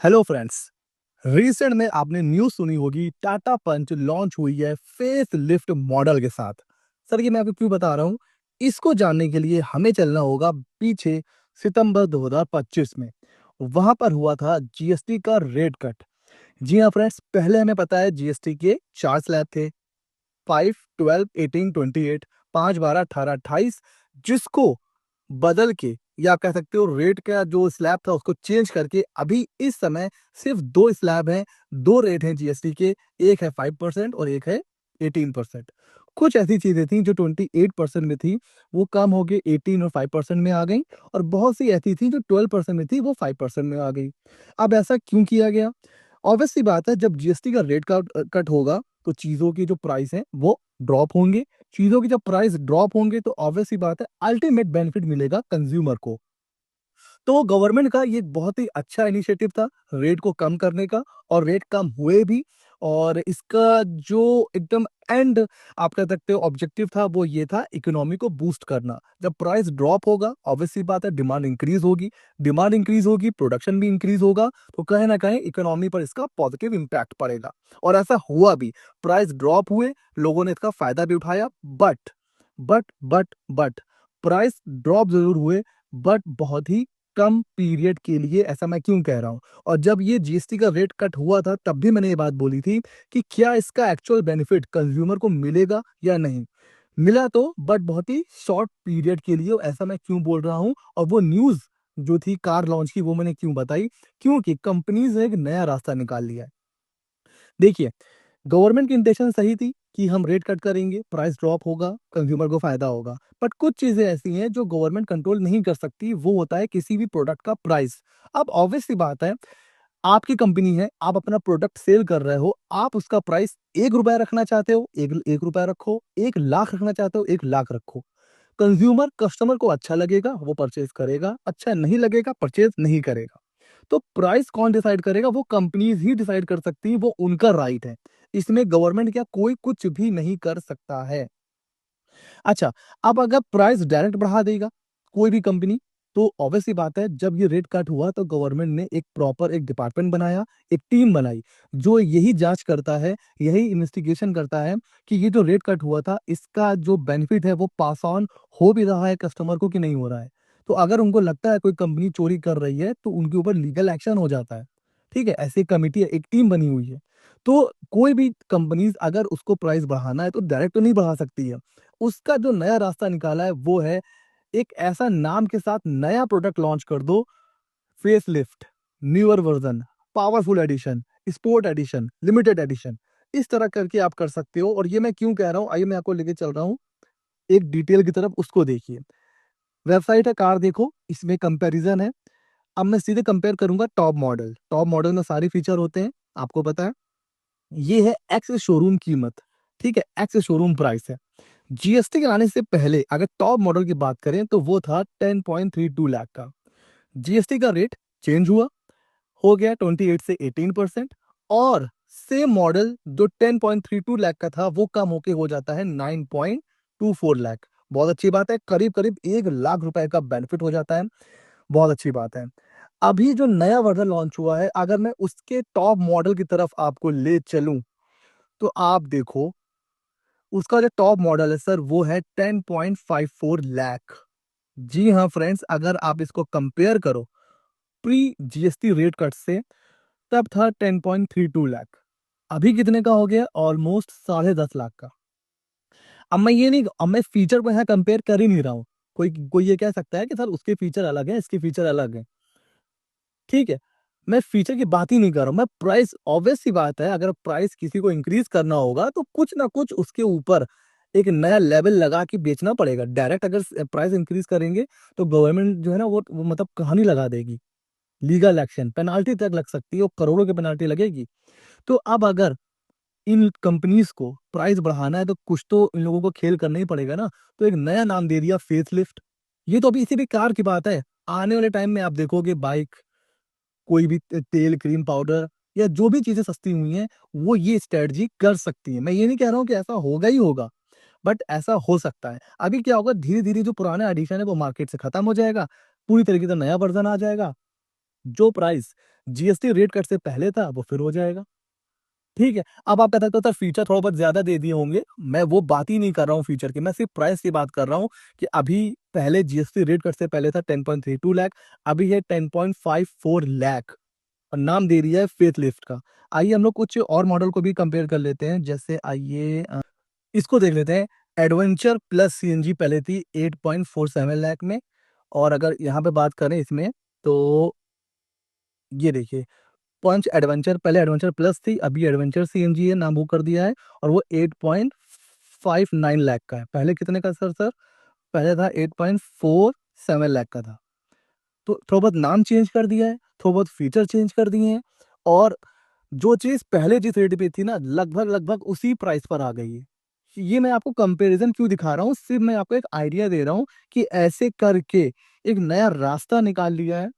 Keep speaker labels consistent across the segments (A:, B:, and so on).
A: Hello friends. Recent में आपने news सुनी होगी, टाटा पंच लॉन्च हुई है फेस लिफ्ट मॉडल के साथ। सर ये मैं आपको क्यों बता रहा हूँ, इसको जानने के लिए हमें चलना होगा पीछे सितंबर 2025 में। वहां पर हुआ था जीएसटी का रेट कट। जी हाँ फ्रेंड्स, पहले हमें पता है जीएसटी के चार स्लैब थे, 5, 12, 18, 28, 5, 12, 18, 28, जिसको बदल के या आप कह सकते हो रेट का जो स्लैब था उसको चेंज करके अभी इस समय सिर्फ दो स्लैब हैं, दो रेट हैं जीएसटी के। एक है 5% और एक है 18%। कुछ ऐसी चीजें थी जो 28% में थी, वो कम हो के 18 और 5% में आ गई, और बहुत सी ऐसी थी जो 12% में थी, वो 5% में आ गई। अब ऐसा क्यों किया गया? ऑब्वियस सी बात है, जब जीएसटी का रेट का कट होगा तो चीजों की जो प्राइस है वो ड्रॉप होंगे। चीजों की जब प्राइस ड्रॉप होंगे तो ऑब्वियस सी बात है अल्टीमेट बेनिफिट मिलेगा कंज्यूमर को। तो गवर्नमेंट का ये बहुत ही अच्छा इनिशिएटिव था रेट को कम करने का, और रेट कम हुए भी। और इसका जो एकदम एंड आप कह सकते हो ऑब्जेक्टिव था, वो ये था इकोनॉमी को बूस्ट करना। जब प्राइस ड्रॉप होगा ऑब्वियस सी बात है डिमांड इंक्रीज होगी, डिमांड इंक्रीज होगी प्रोडक्शन भी इंक्रीज होगा, तो कहीं ना कहीं इकोनॉमी पर इसका पॉजिटिव इम्पैक्ट पड़ेगा। और ऐसा हुआ भी, प्राइस ड्रॉप हुए, लोगों ने इसका फायदा भी उठाया। बट प्राइस ड्रॉप जरूर हुए, बट बहुत ही कम पीरियड के लिए। ऐसा मैं क्यों कह रहा हूँ? और जब ये जीएसटी का रेट कट हुआ था तब भी मैंने ये बात बोली थी कि क्या इसका एक्चुअल बेनिफिट कंज्यूमर को मिलेगा या नहीं। मिला तो, बट बहुत ही शॉर्ट पीरियड के लिए। ऐसा मैं क्यों बोल रहा हूँ, और वो न्यूज़ जो थी कार लॉन्च की वो मैंने क्यों बताई? क्योंकि कंपनीज ने एक नया रास्ता निकाल लिया है। देखिए, गवर्नमेंट की इंटेंशन सही थी कि हम रेट कट करेंगे, प्राइस ड्रॉप होगा, कंज्यूमर को फायदा होगा। बट कुछ चीजें ऐसी हैं जो गवर्नमेंट कंट्रोल नहीं कर सकती, वो होता है किसी भी प्रोडक्ट का प्राइस। अब ऑब्वियस सी बात है, आपकी कंपनी है, आप अपना प्रोडक्ट सेल कर रहे हो, आप उसका प्राइस 1 रुपया रखना चाहते हो, 1 रुपया रखो, 1 लाख रखना चाहते हो, 1 लाख रखो। कंज्यूमर कस्टमर को अच्छा लगेगा वो परचेज करेगा, अच्छा नहीं लगेगा परचेज नहीं करेगा। तो प्राइस कौन डिसाइड करेगा? वो कंपनीज ही डिसाइड कर सकती हैं, वो उनका राइट है। इसमें गवर्नमेंट क्या कोई कुछ भी नहीं कर सकता है। अच्छा, अब अगर प्राइस डायरेक्ट बढ़ा देगा कोई भी कंपनी, तो ऑब्वियस सी बात है, जब ये रेट कट हुआ तो गवर्नमेंट ने एक प्रॉपर एक डिपार्टमेंट बनाया, एक टीम बनाई, जो यही जांच करता है, यही इन्वेस्टिगेशन करता है कि ये जो रेट कट हुआ था इसका जो बेनिफिट है वो पास ऑन हो भी रहा है कस्टमर को कि नहीं हो रहा है। तो अगर उनको लगता है कोई कंपनी चोरी कर रही है तो उनके ऊपर लीगल एक्शन हो जाता है। ठीक है, ऐसी कमिटी है, एक टीम बनी हुई है। तो कोई भी कंपनीज अगर उसको प्राइस बढ़ाना है तो डायरेक्ट तो नहीं बढ़ा सकती है। उसका जो नया रास्ता निकाला है वो है एक ऐसा नाम के साथ नया प्रोडक्ट लॉन्च कर दो, facelift, newer version, powerful edition, sport edition, limited edition. इस तरह करके आप कर सकते हो। और ये मैं क्यों कह रहा हूँ, आइए मैं आपको लेके चल रहा हूँ एक डिटेल की तरफ, उसको देखिए। वेबसाइट है कार देखो, इसमें कंपैरिजन है। अब मैं सीधे कंपेयर करूंगा टॉप मॉडल। टॉप मॉडल में सारे फीचर होते हैं, आपको पता है। ये है एक्स शोरूम कीमत, ठीक है, एक्स शोरूम प्राइस है। जीएसटी के आने से पहले अगर टॉप मॉडल की बात करें तो वो था 10.32 लाख का। जीएसटी का रेट चेंज हुआ, हो गया 28 से 18%। और सेम मॉडल जो 10.32 लाख का था वो कम होके हो जाता है 9.24 लाख। बहुत अच्छी बात है, करीब करीब 1 लाख रुपए का बेनिफिट हो जाता है। बहुत अच्छी बात है। अभी जो नया वर्जन लॉन्च हुआ है, अगर मैं उसके टॉप मॉडल की तरफ आपको ले चलूं तो आप देखो, उसका जो टॉप मॉडल है सर वो है 10.54 लाख। जी हाँ फ्रेंड्स, अगर आप इसको कंपेयर करो प्री जीएसटी रेट कट से, तब था 10.32 लाख। अभी कितने का हो गया? ऑलमोस्ट 10.5 लाख का। अब मैं फीचर को यहाँ कंपेयर कर ही नहीं रहा हूँ। कोई कोई ये कह सकता है कि सर उसके फीचर अलग है, इसके फीचर अलग है। ठीक है, मैं फीचर की बात ही नहीं कर रहा हूँ, मैं प्राइस। ऑब्वियस सी बात है, अगर प्राइस किसी को इंक्रीज करना होगा तो कुछ ना कुछ उसके ऊपर एक नया लेवल लगा के बेचना पड़ेगा। डायरेक्ट अगर प्राइस इंक्रीज करेंगे तो गवर्नमेंट जो है ना वो मतलब कहानी लगा देगी, लीगल एक्शन, पेनाल्टी तक लग सकती है, वो करोड़ों की पेनाल्टी लगेगी। तो अब अगर इन कंपनीज को प्राइस बढ़ाना है तो कुछ तो इन लोगों को खेल करना ही पड़ेगा ना। तो एक नया नाम दे दिया फेसलिफ्ट। ये तो अभी इसी भी कार की बात है। आने वाले टाइम में आप देखोगे बाइक, कोई भी तेल, क्रीम, पाउडर या जो भी चीजें सस्ती हुई हैं, वो ये स्ट्रेटजी कर सकती है। मैं ये नहीं कह रहा हूँ कि ऐसा होगा ही होगा, बट ऐसा हो सकता है। अभी क्या होगा, धीरे धीरे जो पुराना एडिशन है वो मार्केट से खत्म हो जाएगा, पूरी तरीके से नया वर्जन आ जाएगा। जो प्राइस जीएसटी रेट कट से पहले था वो फिर हो जाएगा। ठीक है। अब आप कह सकते हो सर फीचर थोड़ा बहुत ज़्यादा दे दिए होंगे, मैं वो बात ही नहीं कर रहा हूँ फीचर की, मैं सिर्फ प्राइस की बात कर रहा हूँ कि अभी पहले जीएसटी रेट कट से पहले था 10.32 लाख, अभी है 10.54 लाख और नाम दे दिया है फेथ लिफ्ट का। आइए हम लोग कुछ और मॉडल को भी कंपेयर कर लेते हैं, जैसे आइए इसको देख लेते हैं। एडवेंचर प्लस सीएनजी पहले थी 8.47 लाख में, और अगर यहाँ पे बात करें इसमें तो ये देखिए पंच एडवेंचर, पहले एडवेंचर प्लस थी, अभी एडवेंचर सीएनजी है, नाम वो कर दिया है और वो 8.59 लाख का है। पहले कितने का सर? पहले था 8.47 लाख का था। तो थोड़ा बहुत नाम चेंज कर दिया है, थोड़ा बहुत फीचर चेंज कर दिए हैं, और जो चीज़ पहले जिस रेट पे थी ना, लगभग उसी प्राइस पर आ गई है। ये मैं आपको कंपैरिज़न क्यों दिखा रहा हूँ, सिर्फ़ मैं आपको एक आइडिया दे रहा हूँ कि ऐसे करके एक नया रास्ता निकाल लिया है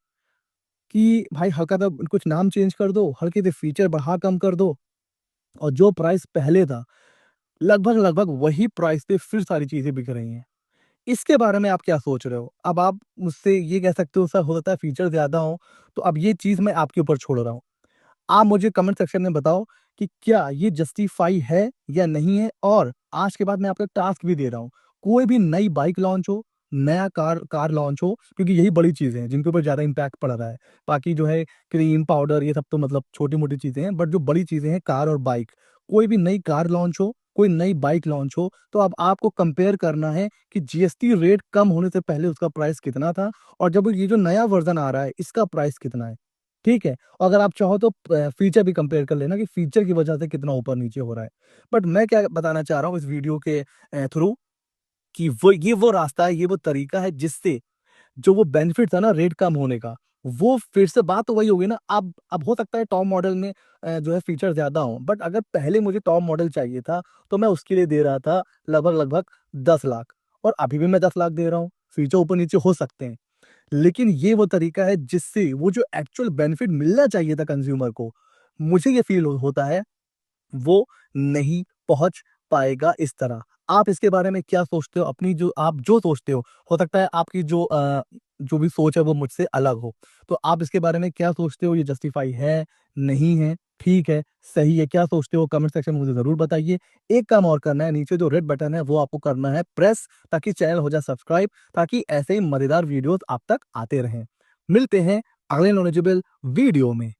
A: कि भाई हल्का-सा कुछ नाम चेंज कर दो, हल्के से फीचर बढ़ा-कम कर दो, और जो प्राइस पहले था, लगभग वही प्राइस पे फिर सारी चीज़ें बिक रही हैं। इसके बारे में आप क्या सोच रहे हो? अब आप मुझसे ये कह सकते हो सर हो सकता है फीचर ज़्यादा हो, तो अब ये चीज़ मैं आपके ऊपर छोड़ रहा हूँ। आप मुझे कमेंट सेक्शन में बताओ कि क्या ये जस्टिफाई है या नहीं है, और आज के बाद मैं आपको एक टास्क भी दे रहा हूँ। कोई भी नई बाइक लॉन्च हो, नया कार लॉन्च हो, क्योंकि यही बड़ी चीज़ें हैं जिनके ऊपर ज़्यादा इम्पैक्ट पड़ रहा है। बाकी जो है क्रीम, पाउडर ये सब तो मतलब छोटी-मोटी चीज़ें हैं, बट जो बड़ी चीज़ें हैं कार और बाइक। कोई भी नई कार लॉन्च हो, कोई नई बाइक लॉन्च हो, तो अब आपको कंपेयर करना है कि जीएसटी रेट कम होने से पहले उसका प्राइस कितना था, और जब ये जो नया वर्ज़न आ रहा है इसका प्राइस कितना है। ठीक है? और अगर आप चाहो तो फीचर भी कंपेयर कर लेना कि फीचर की वजह से कितना ऊपर-नीचे हो रहा है। बट मैं क्या बताना चाह रहा हूँ इस वीडियो के थ्रू कि वो रास्ता है, ये वो तरीका है जिससे जो वो बेनिफिट था ना रेट कम होने का, वो फिर से बात तो वही होगी ना। अब हो सकता है टॉप मॉडल में जो है फीचर ज़्यादा हों, बट अगर पहले मुझे टॉप मॉडल चाहिए था, तो मैं उसके लिए दे रहा था लगभग 10 लाख, और अभी भी मैं 10 लाख दे रहा हूँ। फीचर ऊपर-नीचे हो सकते हैं। लेकिन ये वो तरीका है जिससे वो जो एक्चुअल बेनिफिट मिलना चाहिए था कंज्यूमर को, मुझे ये फ़ील होता है वो नहीं पहुँच पाएगा इस तरह। आप इसके बारे में क्या सोचते हो? अपनी जो आप जो सोचते हो सकता है आपकी जो भी सोच है वो मुझसे अलग हो। तो आप इसके बारे में क्या सोचते हो? ये जस्टिफाई है, नहीं है, ठीक है, सही है? क्या सोचते हो? कमेंट सेक्शन में मुझे ज़रूर बताइए। एक काम और करना है, नीचे जो रेड बटन है वो आपको करना है प्रेस, ताकि चैनल हो जाए सब्सक्राइब, ताकि ऐसे ही मज़ेदार वीडियोज़ आप तक आते रहें। मिलते हैं अगले नॉलेजेबल वीडियो में।